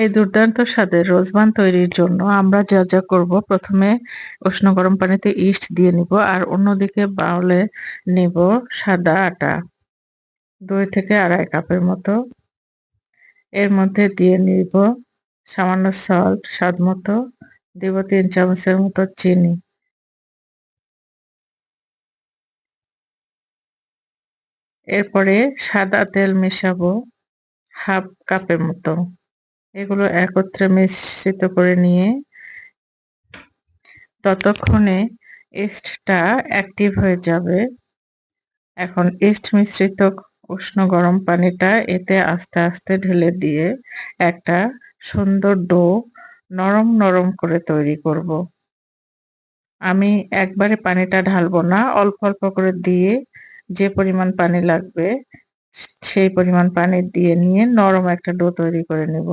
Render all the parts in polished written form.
এই দুর্দান্ত স্বাদের রোজবান তৈরির জন্য আমরা যা যা করব, প্রথমে উষ্ণ গরম পানিতে ইস্ট দিয়ে নিব আর অন্যদিকে বাউলে নিব সাদা আটা 2 থেকে আড়াই কাপের মতো। এর মধ্যে দিয়ে নিব সামান্য সল্ট, স্বাদ মতো দিব 3 চামচের মতো চিনি। এরপরে সাদা তেল মেশাবো হাফ কাপের মতো। এগুলো একত্রে মিশ্রিত করে নিয়ে ততক্ষণে ইস্টটা অ্যাক্টিভ হয়ে যাবে। এখন ইস্ট মিশ্রিত উষ্ণ গরম পানিটা এতে আস্তে আস্তে ঢেলে দিয়ে একটা সুন্দর ডো নরম নরম করে তৈরি করব। আমি একবারে পানিটা ঢালবো না, অল্প অল্প করে দিয়ে যে পরিমাণ পানি লাগবে সেই পরিমাণ পানি দিয়ে নিয়ে নরম একটা ডো তৈরি করে নেব।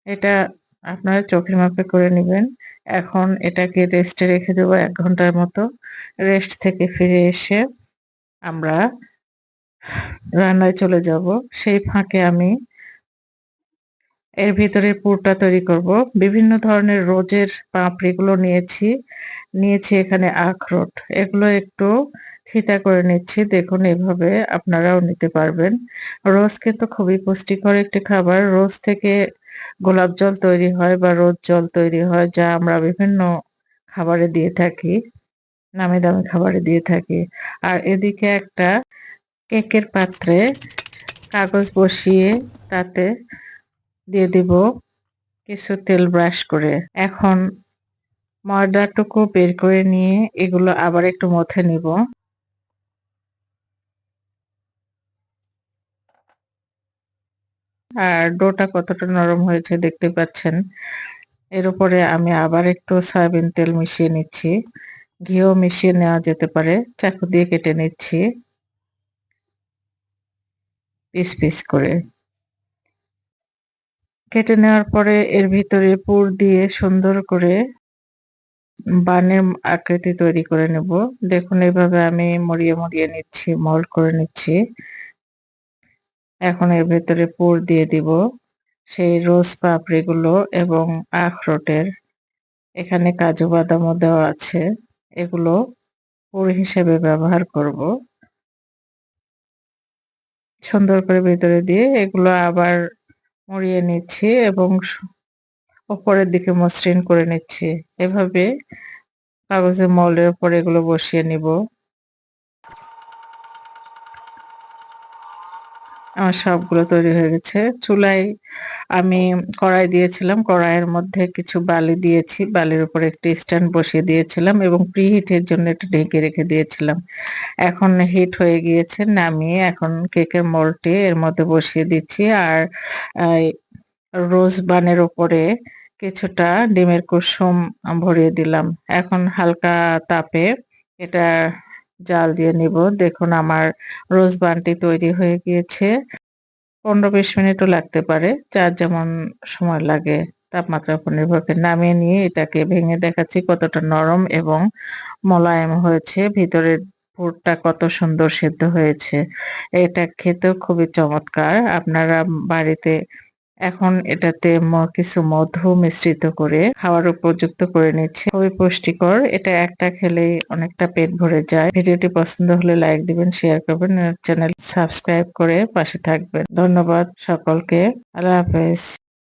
এটা আপনারা চোখের মাপে করে নেবেন। এখন এটাকে রেস্টে রেখে দেবো 1 ঘন্টার মতো। রেস্ট থেকে ফিরে এসে আমরা রান্নায় চলে যাব। সেই ফাঁকে আমি এর ভিতরে পুরটা তৈরি করব। বিভিন্ন ধরনের রোজের পাপড়িগুলো নিয়েছি এখানে আখরোট। এগুলো একটু থিতা করে নিচ্ছি। দেখুন এভাবে আপনারাও নিতে পারবেন। রোজ কিন্তু খুবই পুষ্টিকর একটি খাবার। রোজ থেকে গোলাপ জল তৈরি হয় বা রোজ জল তৈরি হয়, যা আমরা বিভিন্ন খাবারে দিয়ে থাকি, নামি দামি খাবারে দিয়ে থাকি। আর এদিকে একটা কেকের পাত্রে কাগজ বসিয়ে তাতে দিয়ে দিব কিছু তেল ব্রাশ করে। এখন ময়দাটুকু বের করে নিয়ে এগুলো আবার একটু মথে নিব। আর ডোটা কতটা নরম হয়েছে দেখতে পাচ্ছেন। এর উপরে আমি আবার একটু সয়াবিন তেল মিশিয়ে নিচ্ছি। ঘিও মিশিয়ে নেওয়া যেতে পারে। চাকু দিয়ে কেটে নিচ্ছি পিস পিস করে। কেটে নেওয়ার পরে এর ভিতরে পুর দিয়ে সুন্দর করে বানের আকৃতি তৈরি করে নেব। দেখুন এইভাবে আমি মুড়িয়ে মুড়িয়ে নিচ্ছি, মোল্ড করে নিচ্ছি। এখন এর ভেতরে পুর দিয়ে দিব সেই রোজ পাপড়িগুলো এবং আখরোটের। এখানে কাজু বাদামও দেওয়া আছে। এগুলো পুর হিসেবে ব্যবহার করব। সুন্দর করে ভেতরে দিয়ে এগুলো আবার মুড়িয়ে নিচ্ছি এবং উপরের দিকে মসৃণ করে নিচ্ছি। এভাবে কাগজের মোল্ডের উপর এগুলো বসিয়ে নিব। আমার সবগুলো তৈরি হয়ে গেছে। চুলায় আমি কড়াই দিয়েছিলাম। কড়াইয়ের মধ্যে কিছু বালি দিয়েছি। বালির উপর একটি স্ট্যান্ড বসিয়ে দিয়েছিলাম এবং প্রিহিটের জন্য একটু ঢেকে রেখে দিয়েছিলাম। এখন হিট হয়ে গিয়েছে, নামিয়ে এখন কেকের মোল্ডটি এর মধ্যে বসিয়ে দিচ্ছি আর রোজ বানের উপরে কিছুটা ডিমের কুসুম ভরিয়ে দিলাম। এখন হালকা তাপে এটা জাল দিয়ে নিব। দেখুন আমার রোজ বানটি তৈরি হয়ে গিয়েছে। 15-20 মিনিটও লাগতে পারে, যার যেমন সময় লাগে তাপমাত্রার উপর নির্ভর করে। নামিয়ে নিয়ে এটাকে ভেঙে দেখাচ্ছি কতটা নরম এবং মোলায়েম হয়েছে। ভিতরের পুরটা কত সুন্দর সিদ্ধ হয়েছে। এটা খেতেও খুবই চমৎকার। আপনারা বাড়িতে এখন এটাতে কিছু মধু মিশ্রিত করে খাওয়ার উপযুক্ত করে নিচ্ছি। খুবই পুষ্টিকর। এটা একটা খেলেই অনেকটা পেট ভরে যায়। ভিডিওটি পছন্দ হলে লাইক দিবেন, শেয়ার করবেন, চ্যানেল সাবস্ক্রাইব করে পাশে থাকবেন। ধন্যবাদ সকলকে। আল্লাহ হাফেজ।